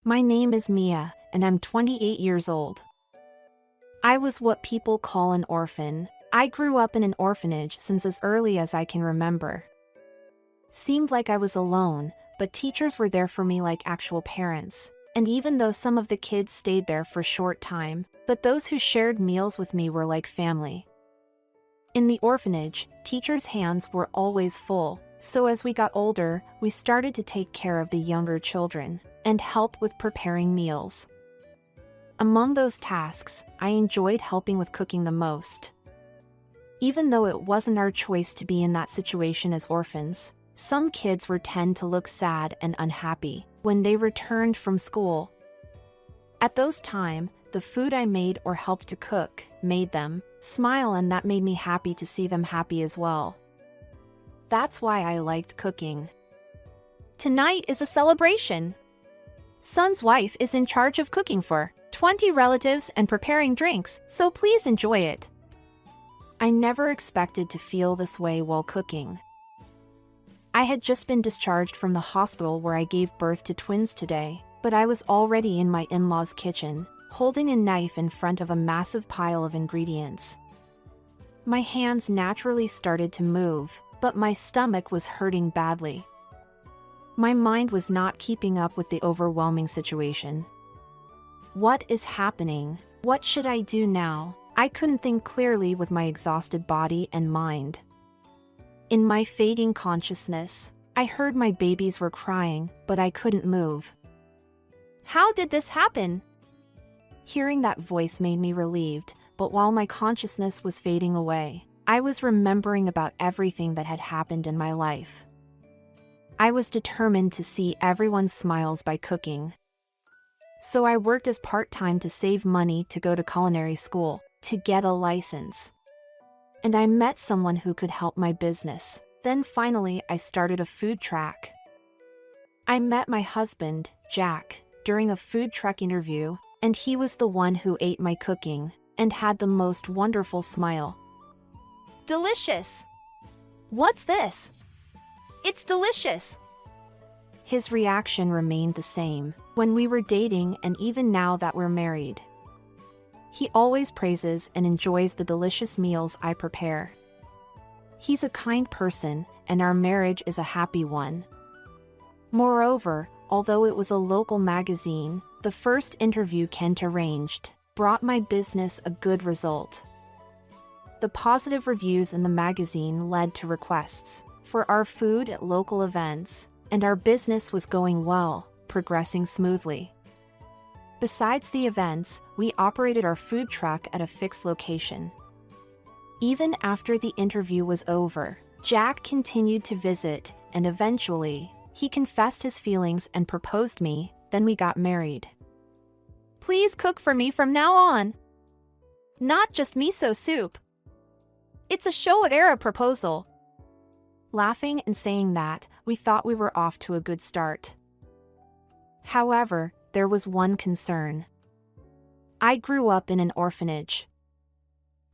My name is Mia, and I'm 28 years old. I was what people call an orphan. I grew up in an orphanage since as early as I can remember. Seemed like I was alone, but teachers were there for me like actual parents. And even though some of the kids stayed there for a short time, but those who shared meals with me were like family. In the orphanage, teachers' hands were always full, so as we got older, we started to take care of the younger children and help with preparing meals. Among those tasks, I enjoyed helping with cooking the most. Even though it wasn't our choice to be in that situation as orphans, some kids were tend to look sad and unhappy when they returned from school. At those times, the food I made or helped to cook made them smile, and that made me happy to see them happy as well. That's why I liked cooking. Tonight is a celebration. Son's wife is in charge of cooking for 20 relatives and preparing drinks, so please enjoy it. I never expected to feel this way while cooking. I had just been discharged from the hospital where I gave birth to twins today, but I was already in my in-laws' kitchen, holding a knife in front of a massive pile of ingredients. My hands naturally started to move, but my stomach was hurting badly. My mind was not keeping up with the overwhelming situation. What is happening? What should I do now? I couldn't think clearly with my exhausted body and mind. In my fading consciousness, I heard my babies were crying, but I couldn't move. How did this happen? Hearing that voice made me relieved, but while my consciousness was fading away, I was remembering about everything that had happened in my life. I was determined to see everyone's smiles by cooking. So I worked as part-time to save money to go to culinary school, to get a license. And I met someone who could help my business. Then finally I started a food truck. I met my husband, Jack, during a food truck interview, and he was the one who ate my cooking and had the most wonderful smile. Delicious! What's this? It's delicious! His reaction remained the same when we were dating and even now that we're married. He always praises and enjoys the delicious meals I prepare. He's a kind person, and our marriage is a happy one. Moreover, although it was a local magazine, the first interview Kent arranged brought my business a good result. The positive reviews in the magazine led to requests for our food at local events, and our business was going well, progressing smoothly. Besides the events, we operated our food truck at a fixed location. Even after the interview was over, Jack continued to visit, and eventually, he confessed his feelings and proposed me, then we got married. Please cook for me from now on. Not just miso soup. It's a Showa-era proposal. Laughing and saying that, we thought we were off to a good start. However, there was one concern. I grew up in an orphanage.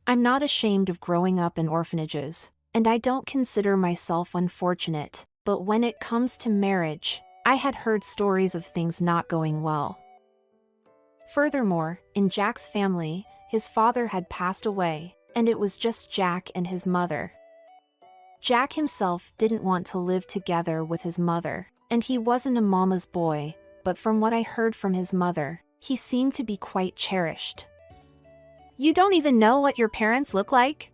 I'm not ashamed of growing up in orphanages, and I don't consider myself unfortunate, but when it comes to marriage, I had heard stories of things not going well. Furthermore, in Jack's family, his father had passed away, and it was just Jack and his mother. Jack himself didn't want to live together with his mother, and he wasn't a mama's boy, but from what I heard from his mother, he seemed to be quite cherished. You don't even know what your parents look like?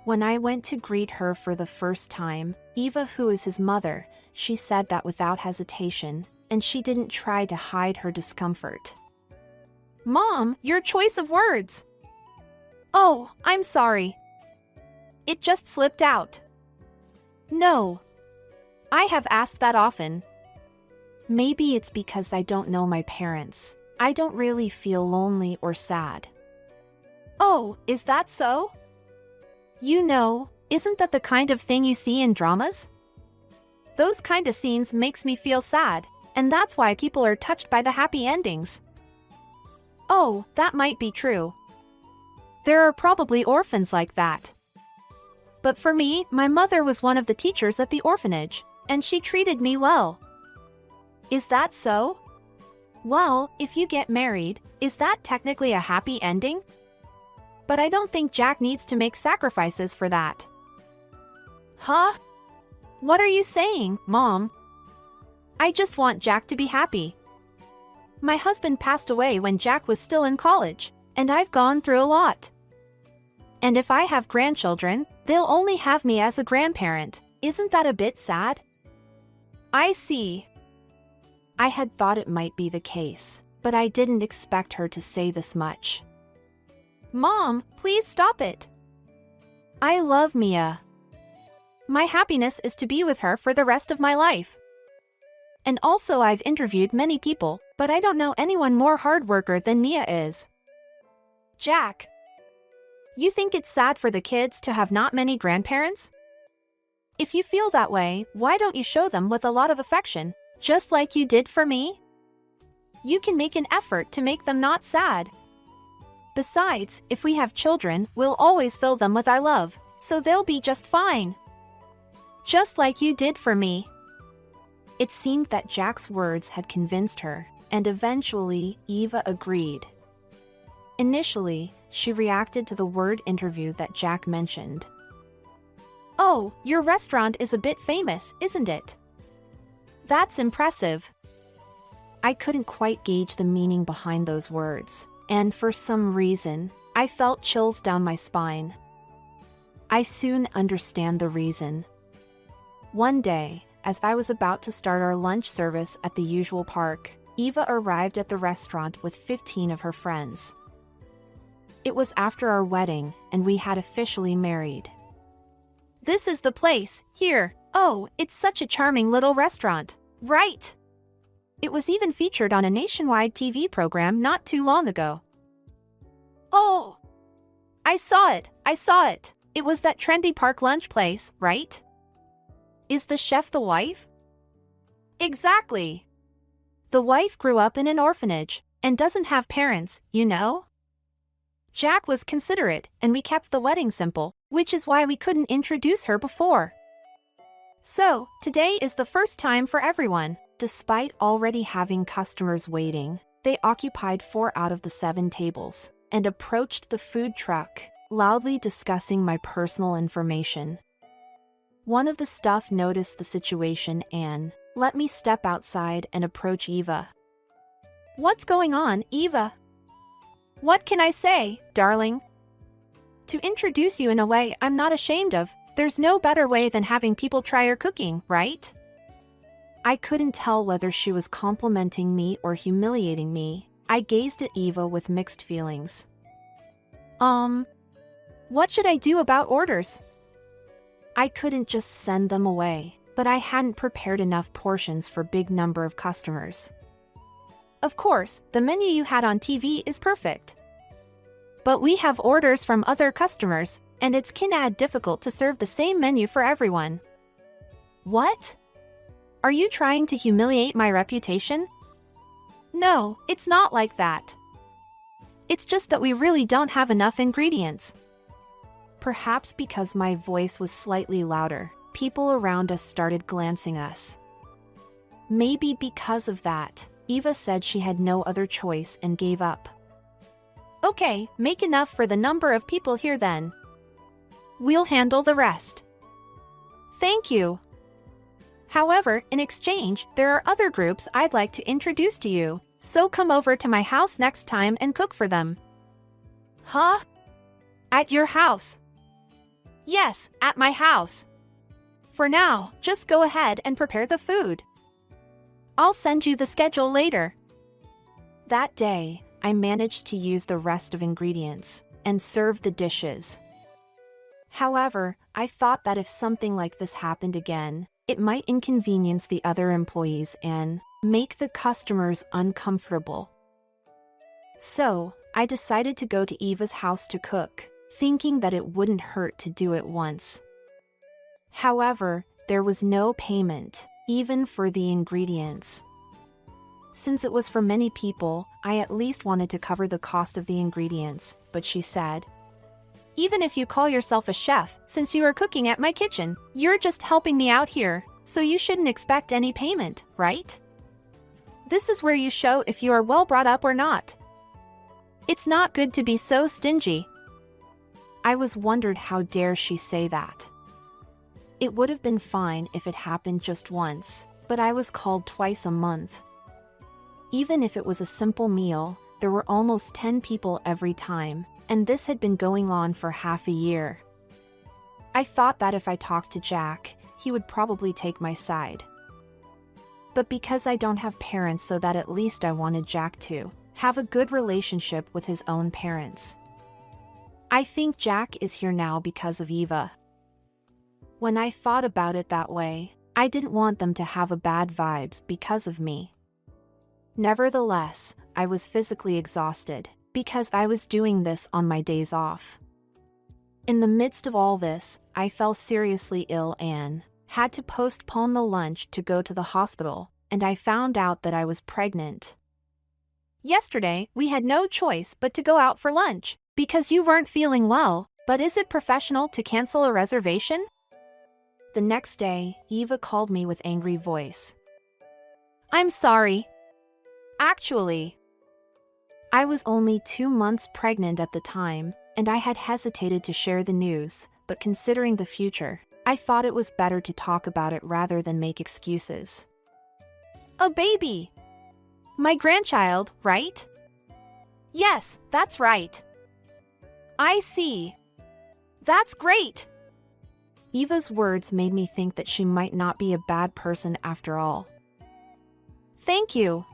When I went to greet her for the first time, Eva, who is his mother, she said that without hesitation, and she didn't try to hide her discomfort. Mom, your choice of words! Oh, I'm sorry. It just slipped out. No. I have asked that often. Maybe it's because I don't know my parents. I don't really feel lonely or sad. Oh, is that so? You know, isn't that the kind of thing you see in dramas? Those kind of scenes makes me feel sad, and that's why people are touched by the happy endings. Oh, that might be true. There are probably orphans like that. But for me, my mother was one of the teachers at the orphanage, and she treated me well. Is that so? Well, if you get married, is that technically a happy ending? But I don't think Jack needs to make sacrifices for that. Huh? What are you saying, Mom? I just want Jack to be happy. My husband passed away when Jack was still in college, and I've gone through a lot. And if I have grandchildren, they'll only have me as a grandparent. Isn't that a bit sad? I see. I had thought it might be the case, but I didn't expect her to say this much. Mom, please stop it. I love Mia. My happiness is to be with her for the rest of my life. And also I've interviewed many people, but I don't know anyone more hard worker than Mia is. Jack, you think it's sad for the kids to have not many grandparents? If you feel that way, why don't you show them with a lot of affection, just like you did for me? You can make an effort to make them not sad. Besides, if we have children, we'll always fill them with our love, so they'll be just fine. Just like you did for me. It seemed that Jack's words had convinced her, and eventually Eva agreed. Initially, she reacted to the word interview that Jack mentioned. Oh, your restaurant is a bit famous, isn't it? That's impressive. I couldn't quite gauge the meaning behind those words, and for some reason, I felt chills down my spine. I soon understand the reason. One day, as I was about to start our lunch service at the usual park, Eva arrived at the restaurant with 15 of her friends. It was after our wedding, and we had officially married. This is the place, here. Oh, it's such a charming little restaurant. Right! It was even featured on a nationwide TV program not too long ago. Oh! I saw it. It was that trendy park lunch place, right? Is the chef the wife? Exactly. The wife grew up in an orphanage and doesn't have parents, you know? Jack was considerate, and we kept the wedding simple, which is why we couldn't introduce her before. So, today is the first time for everyone. Despite already having customers waiting, they occupied 4 out of the 7 tables and approached the food truck, loudly discussing my personal information. One of the staff noticed the situation and let me step outside and approach Eva. What's going on, Eva? What can I say, darling? To introduce you in a way I'm not ashamed of, there's no better way than having people try your cooking, right? I couldn't tell whether she was complimenting me or humiliating me. I gazed at Eva with mixed feelings. What should I do about orders? I couldn't just send them away, but I hadn't prepared enough portions for a big number of customers. Of course, the menu you had on TV is perfect. But we have orders from other customers, and it's kinda difficult to serve the same menu for everyone. What? Are you trying to humiliate my reputation? No, it's not like that. It's just that we really don't have enough ingredients. Perhaps because my voice was slightly louder, people around us started glancing us. Maybe because of that, Eva said she had no other choice and gave up. Okay, make enough for the number of people here then. We'll handle the rest. Thank you. However, in exchange, there are other groups I'd like to introduce to you, so come over to my house next time and cook for them. Huh? At your house? Yes, at my house. For now, just go ahead and prepare the food. I'll send you the schedule later. That day, I managed to use the rest of ingredients and serve the dishes. However, I thought that if something like this happened again, it might inconvenience the other employees and make the customers uncomfortable. So, I decided to go to Eva's house to cook, thinking that it wouldn't hurt to do it once. However, there was no payment, even for the ingredients. Since it was for many people, I at least wanted to cover the cost of the ingredients, but she said, "Even if you call yourself a chef, since you are cooking at my kitchen, you're just helping me out here, so you shouldn't expect any payment, right?" This is where you show if you are well brought up or not. It's not good to be so stingy. I was wondered how dare she say that. It would have been fine if it happened just once, but I was called twice a month. Even if it was a simple meal, there were almost 10 people every time, and this had been going on for half a year. I thought that if I talked to Jack, he would probably take my side. But because I don't have parents, so that at least I wanted Jack to have a good relationship with his own parents. I think Jack is here now because of Eva. When I thought about it that way, I didn't want them to have a bad vibes because of me. Nevertheless, I was physically exhausted because I was doing this on my days off. In the midst of all this, I fell seriously ill and had to postpone the lunch to go to the hospital, and I found out that I was pregnant. Yesterday, we had no choice but to go out for lunch because you weren't feeling well, but is it professional to cancel a reservation? The next day, Eva called me with angry voice. I'm sorry. Actually, I was only 2 months pregnant at the time, and I had hesitated to share the news, but considering the future, I thought it was better to talk about it rather than make excuses. A baby! My grandchild, right? Yes, that's right. I see. That's great! Eva's words made me think that she might not be a bad person after all. Thank you.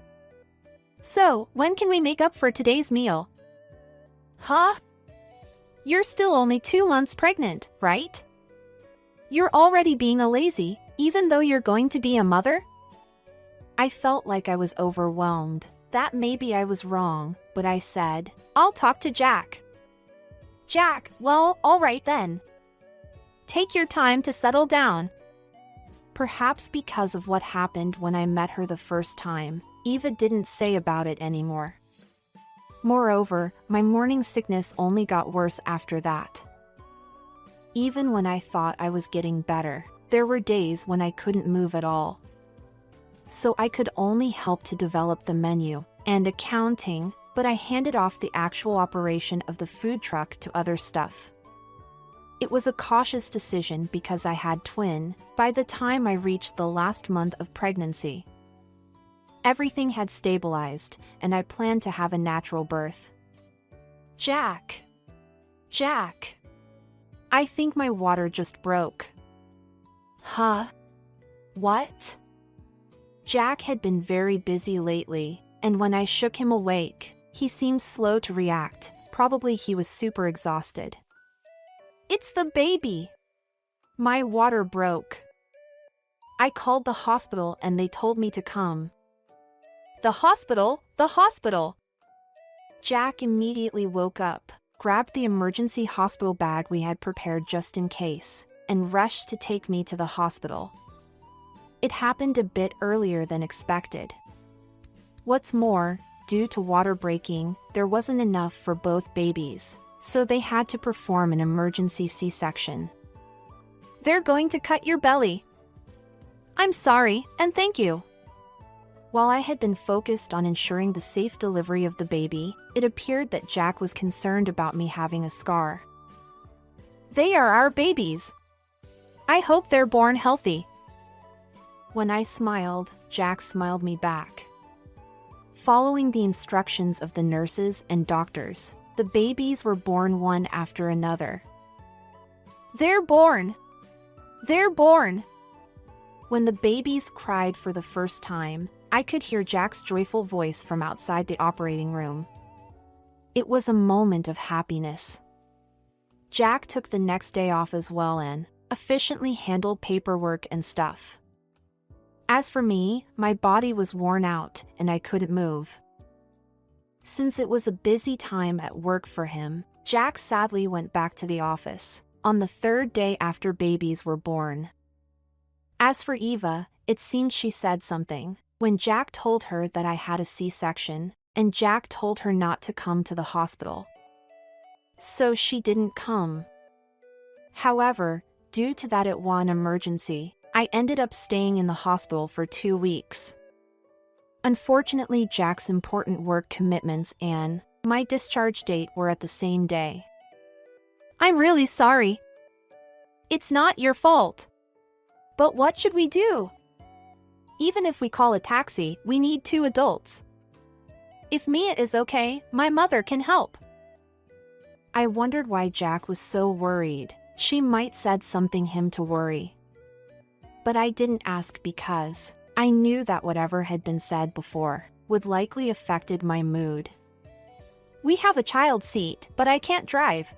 So, when can we make up for today's meal? Huh? You're still only 2 months pregnant, right? You're already being a lazy, even though you're going to be a mother? I felt like I was overwhelmed. That maybe I was wrong, but I said, I'll talk to Jack. Jack, well, all right then. Take your time to settle down. Perhaps because of what happened when I met her the first time, Eva didn't say about it anymore. Moreover, my morning sickness only got worse after that. Even when I thought I was getting better, there were days when I couldn't move at all. So I could only help to develop the menu and accounting, but I handed off the actual operation of the food truck to other stuff. It was a cautious decision because I had twin by the time I reached the last month of pregnancy. Everything had stabilized, and I planned to have a natural birth. Jack. I think my water just broke. Huh? What? Jack had been very busy lately, and when I shook him awake, he seemed slow to react. Probably he was super exhausted. It's the baby. My water broke. I called the hospital and they told me to come. The hospital! Jack immediately woke up, grabbed the emergency hospital bag we had prepared just in case, and rushed to take me to the hospital. It happened a bit earlier than expected. What's more, due to water breaking, there wasn't enough for both babies, so they had to perform an emergency C-section. They're going to cut your belly. I'm sorry, and thank you. While I had been focused on ensuring the safe delivery of the baby, it appeared that Jack was concerned about me having a scar. They are our babies. I hope they're born healthy. When I smiled, Jack smiled me back. Following the instructions of the nurses and doctors, the babies were born one after another. They're born! When the babies cried for the first time, I could hear Jack's joyful voice from outside the operating room. It was a moment of happiness. Jack took the next day off as well and efficiently handled paperwork and stuff. As for me, my body was worn out and I couldn't move. Since it was a busy time at work for him, Jack sadly went back to the office on the 3rd day after babies were born. As for Eva, it seemed she said something when Jack told her that I had a C-section, and Jack told her not to come to the hospital. So she didn't come. However, due to that it was an emergency, I ended up staying in the hospital for 2 weeks. Unfortunately, Jack's important work commitments and my discharge date were at the same day. I'm really sorry. It's not your fault. But what should we do? Even if we call a taxi, we need 2 adults. If Mia is okay, my mother can help. I wondered why Jack was so worried. She might said something him to worry. But I didn't ask because I knew that whatever had been said before would likely affected my mood. We have a child seat, but I can't drive.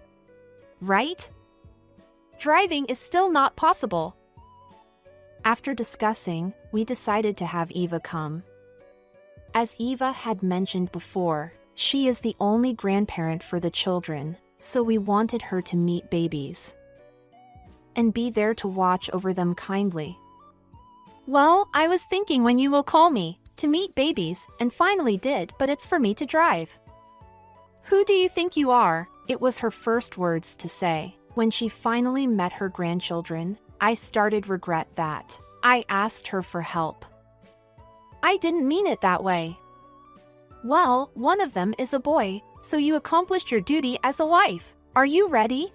Right? Driving is still not possible. After discussing, we decided to have Eva come. As Eva had mentioned before, she is the only grandparent for the children, so we wanted her to meet babies and be there to watch over them kindly. Well, I was thinking when you will call me to meet babies, and finally did, but it's for me to drive. Who do you think you are? It was her first words to say. When she finally met her grandchildren, I started regret that I asked her for help. I didn't mean it that way. Well, one of them is a boy, so you accomplished your duty as a wife. Are you ready?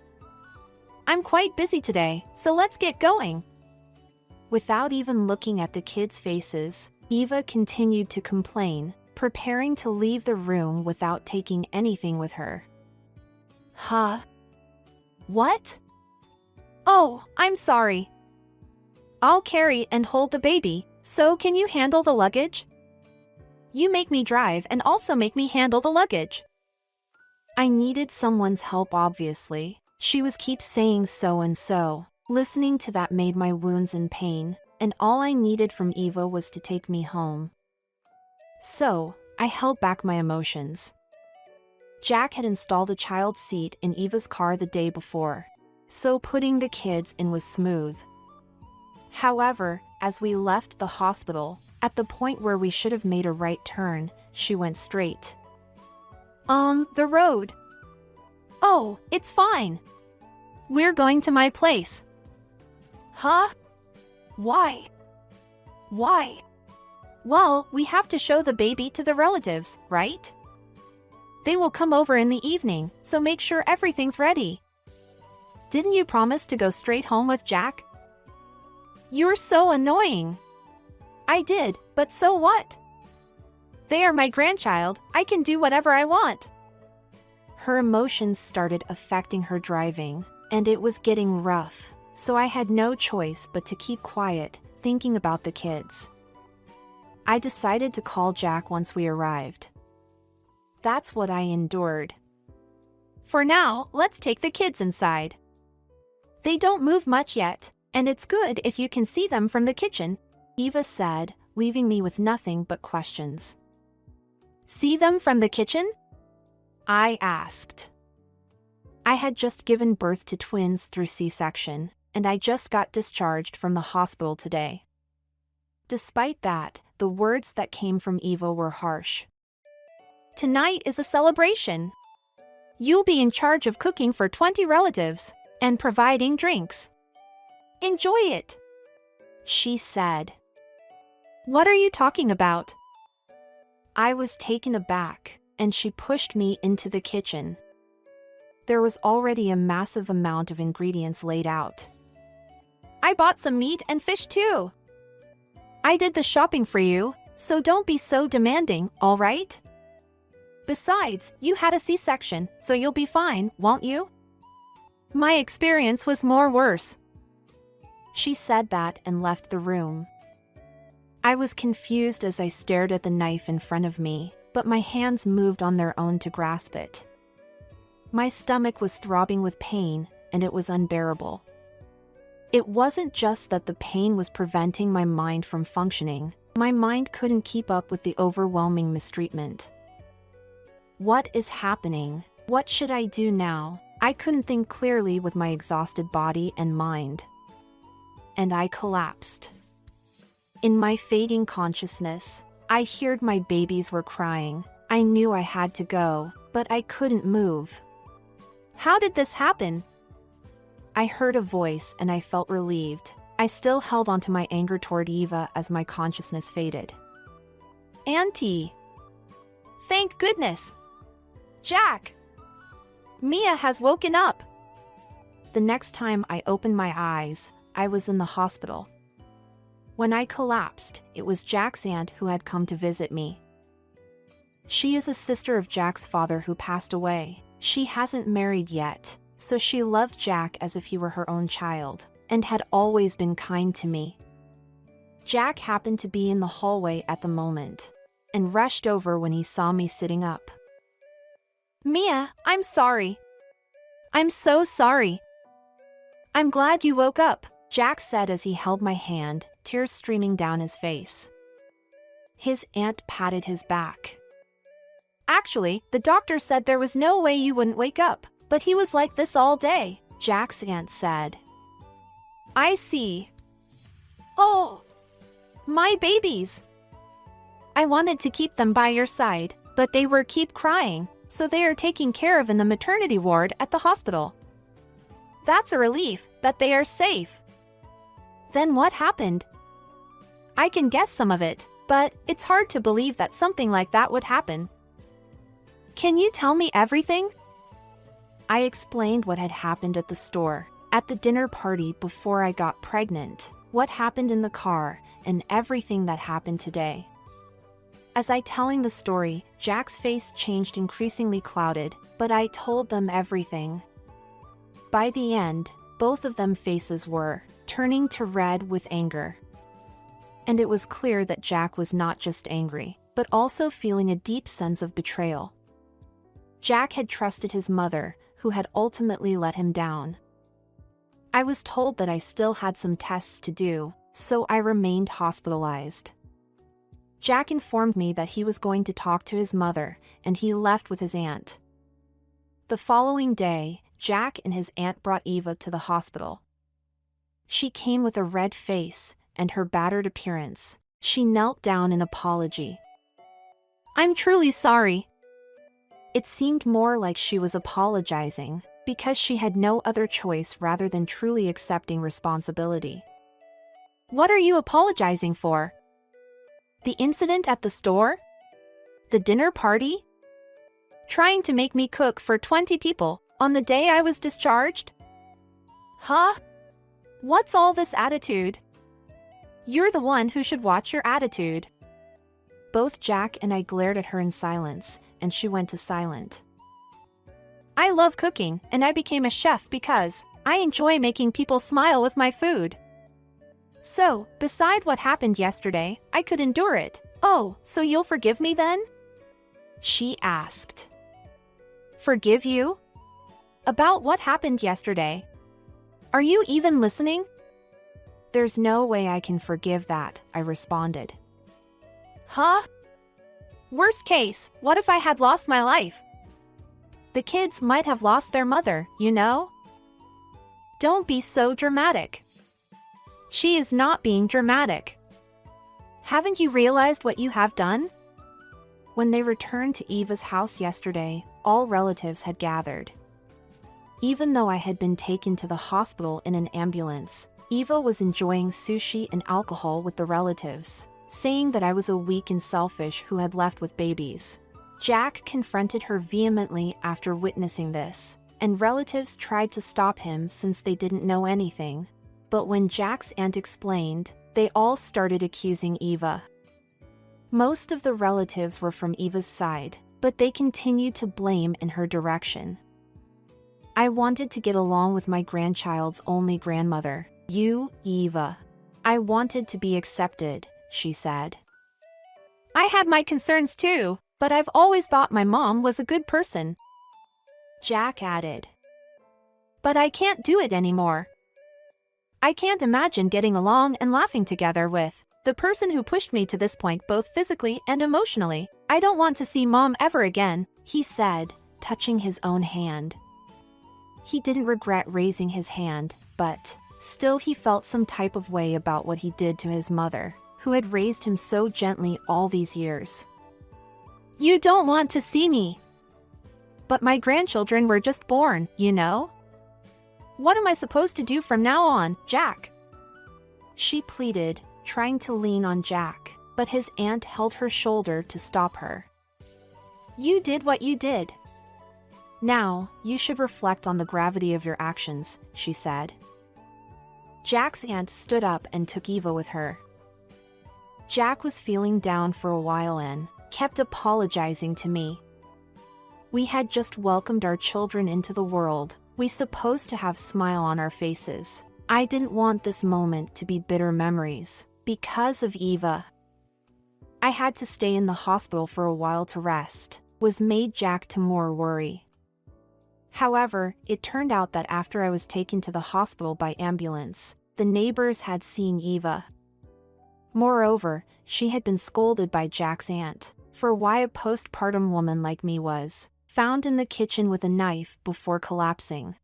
I'm quite busy today, so let's get going. Without even looking at the kids' faces, Eva continued to complain, preparing to leave the room without taking anything with her. Huh? What? Oh, I'm sorry. I'll carry and hold the baby, so can you handle the luggage? You make me drive and also make me handle the luggage. I needed someone's help, obviously. She was keep saying so and so. Listening to that made my wounds in pain, and all I needed from Eva was to take me home. So, I held back my emotions. Jack had installed a child seat in Eva's car the day before, so putting the kids in was smooth. However, as we left the hospital, at the point where we should have made a right turn, she went straight. The road. Oh, it's fine. We're going to my place. Huh? Why? Why? Well, we have to show the baby to the relatives, right? They will come over in the evening, so make sure everything's ready. Didn't you promise to go straight home with Jack? You're so annoying. I did, but so what? They are my grandchild. I can do whatever I want. Her emotions started affecting her driving, and it was getting rough, so I had no choice but to keep quiet, thinking about the kids. I decided to call Jack once we arrived. That's what I endured. For now, let's take the kids inside. They don't move much yet, and it's good if you can see them from the kitchen, Eva said, leaving me with nothing but questions. See them from the kitchen? I asked. I had just given birth to twins through C-section, and I just got discharged from the hospital today. Despite that, the words that came from Eva were harsh. Tonight is a celebration. You'll be in charge of cooking for 20 relatives and providing drinks. Enjoy it, she said. What are you talking about? I was taken aback, and she pushed me into the kitchen. There was already a massive amount of ingredients laid out. I bought some meat and fish too. I did the shopping for you, so don't be so demanding, all right? Besides, you had a C-section, so you'll be fine, won't you? My experience was more worse. She said that and left the room. I was confused as I stared at the knife in front of me, but my hands moved on their own to grasp it. My stomach was throbbing with pain, and it was unbearable. It wasn't just that the pain was preventing my mind from functioning. My mind couldn't keep up with the overwhelming mistreatment. What is happening? What should I do now? I couldn't think clearly with my exhausted body and mind. And I collapsed. In my fading consciousness, I heard my babies were crying. I knew I had to go, but I couldn't move. How did this happen? I heard a voice and I felt relieved. I still held onto my anger toward Eva as my consciousness faded. Auntie. Thank goodness. Jack. Mia has woken up. The next time I opened my eyes, I was in the hospital. When I collapsed, it was Jack's aunt who had come to visit me. She is a sister of Jack's father who passed away. She hasn't married yet, so she loved Jack as if he were her own child, and had always been kind to me. Jack happened to be in the hallway at the moment, and rushed over when he saw me sitting up. Mia, I'm sorry. I'm so sorry. I'm glad you woke up, Jack said as he held my hand, tears streaming down his face. His aunt patted his back. Actually, the doctor said there was no way you wouldn't wake up, but he was like this all day, Jack's aunt said. I see. Oh, my babies. I wanted to keep them by your side, but they were keep crying, so they are taken care of in the maternity ward at the hospital. That's a relief that they are safe. Then what happened? I can guess some of it, but it's hard to believe that something like that would happen. Can you tell me everything? I explained what had happened at the store, at the dinner party before I got pregnant, what happened in the car, and everything that happened today. As I telling the story, Jack's face changed increasingly clouded, but I told them everything. By the end, both of them faces were turning to red with anger. And it was clear that Jack was not just angry, but also feeling a deep sense of betrayal. Jack had trusted his mother, who had ultimately let him down. I was told that I still had some tests to do, so I remained hospitalized. Jack informed me that he was going to talk to his mother, and he left with his aunt. The following day, Jack and his aunt brought Eva to the hospital. She came with a red face and her battered appearance. She knelt down in apology. I'm truly sorry. It seemed more like she was apologizing, because she had no other choice rather than truly accepting responsibility. What are you apologizing for? The incident at the store? The dinner party? Trying to make me cook for 20 people on the day I was discharged? Huh? What's all this attitude? You're the one who should watch your attitude. Both Jack and I glared at her in silence, and she went to silent. I love cooking, and I became a chef because I enjoy making people smile with my food. So, beside what happened yesterday, I could endure it. Oh, so you'll forgive me then? She asked. Forgive you? About what happened yesterday? Are you even listening? There's no way I can forgive that, I responded. Huh? Worst case, what if I had lost my life? The kids might have lost their mother, you know? Don't be so dramatic. She is not being dramatic. Haven't you realized what you have done? When they returned to Eva's house yesterday, all relatives had gathered. Even though I had been taken to the hospital in an ambulance, Eva was enjoying sushi and alcohol with the relatives, saying that I was a weak and selfish who had left with babies. Jack confronted her vehemently after witnessing this, and relatives tried to stop him since they didn't know anything. But when Jack's aunt explained, they all started accusing Eva. Most of the relatives were from Eva's side, but they continued to blame in her direction. I wanted to get along with my grandchild's only grandmother, you, Eva. I wanted to be accepted, she said. I had my concerns too, but I've always thought my mom was a good person. Jack added. But I can't do it anymore. I can't imagine getting along and laughing together with the person who pushed me to this point both physically and emotionally. I don't want to see Mom ever again, he said, touching his own hand. He didn't regret raising his hand, but still he felt some type of way about what he did to his mother, who had raised him so gently all these years. You don't want to see me. But my grandchildren were just born, you know? What am I supposed to do from now on, Jack? She pleaded, trying to lean on Jack, but his aunt held her shoulder to stop her. "You did what you did. Now, you should reflect on the gravity of your actions," she said. Jack's aunt stood up and took Eva with her. Jack was feeling down for a while and kept apologizing to me. We had just welcomed our children into the world. We supposed to have smile on our faces. I didn't want this moment to be bitter memories because of Eva. I had to stay in the hospital for a while to rest, was made Jack to more worry. However, it turned out that after I was taken to the hospital by ambulance, the neighbors had seen Eva. Moreover, she had been scolded by Jack's aunt for why a postpartum woman like me was found in the kitchen with a knife before collapsing.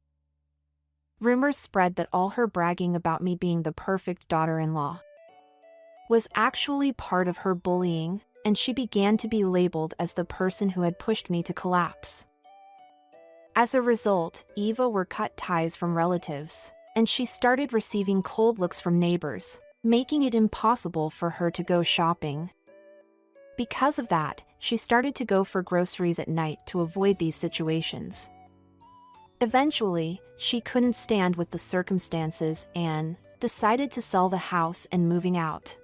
Rumors spread that all her bragging about me being the perfect daughter-in-law was actually part of her bullying, and she began to be labeled as the person who had pushed me to collapse. As a result, Eva were cut ties from relatives, and she started receiving cold looks from neighbors, making it impossible for her to go shopping. Because of that, she started to go for groceries at night to avoid these situations. Eventually, she couldn't stand with the circumstances and decided to sell the house and moving out.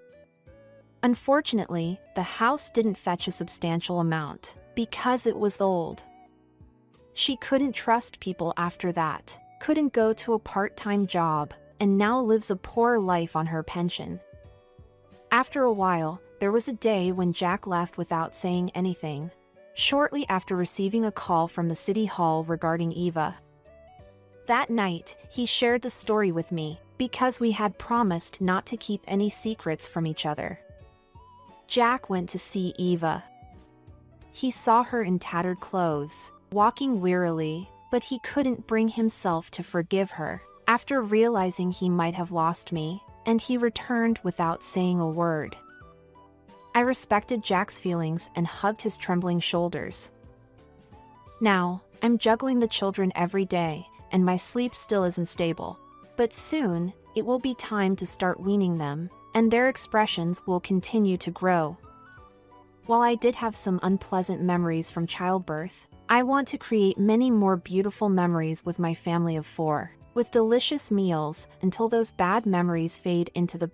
Unfortunately, the house didn't fetch a substantial amount because it was old. She couldn't trust people after that, couldn't go to a part-time job, and now lives a poor life on her pension. After a while, there was a day when Jack left without saying anything, shortly after receiving a call from the city hall regarding Eva. That night, he shared the story with me because we had promised not to keep any secrets from each other. Jack went to see Eva. He saw her in tattered clothes, walking wearily, but he couldn't bring himself to forgive her after realizing he might have lost me, and he returned without saying a word. I respected Jack's feelings and hugged his trembling shoulders. Now, I'm juggling the children every day, and my sleep still isn't stable. But soon, it will be time to start weaning them, and their expressions will continue to grow. While I did have some unpleasant memories from childbirth, I want to create many more beautiful memories with my family of 4, with delicious meals until those bad memories fade into the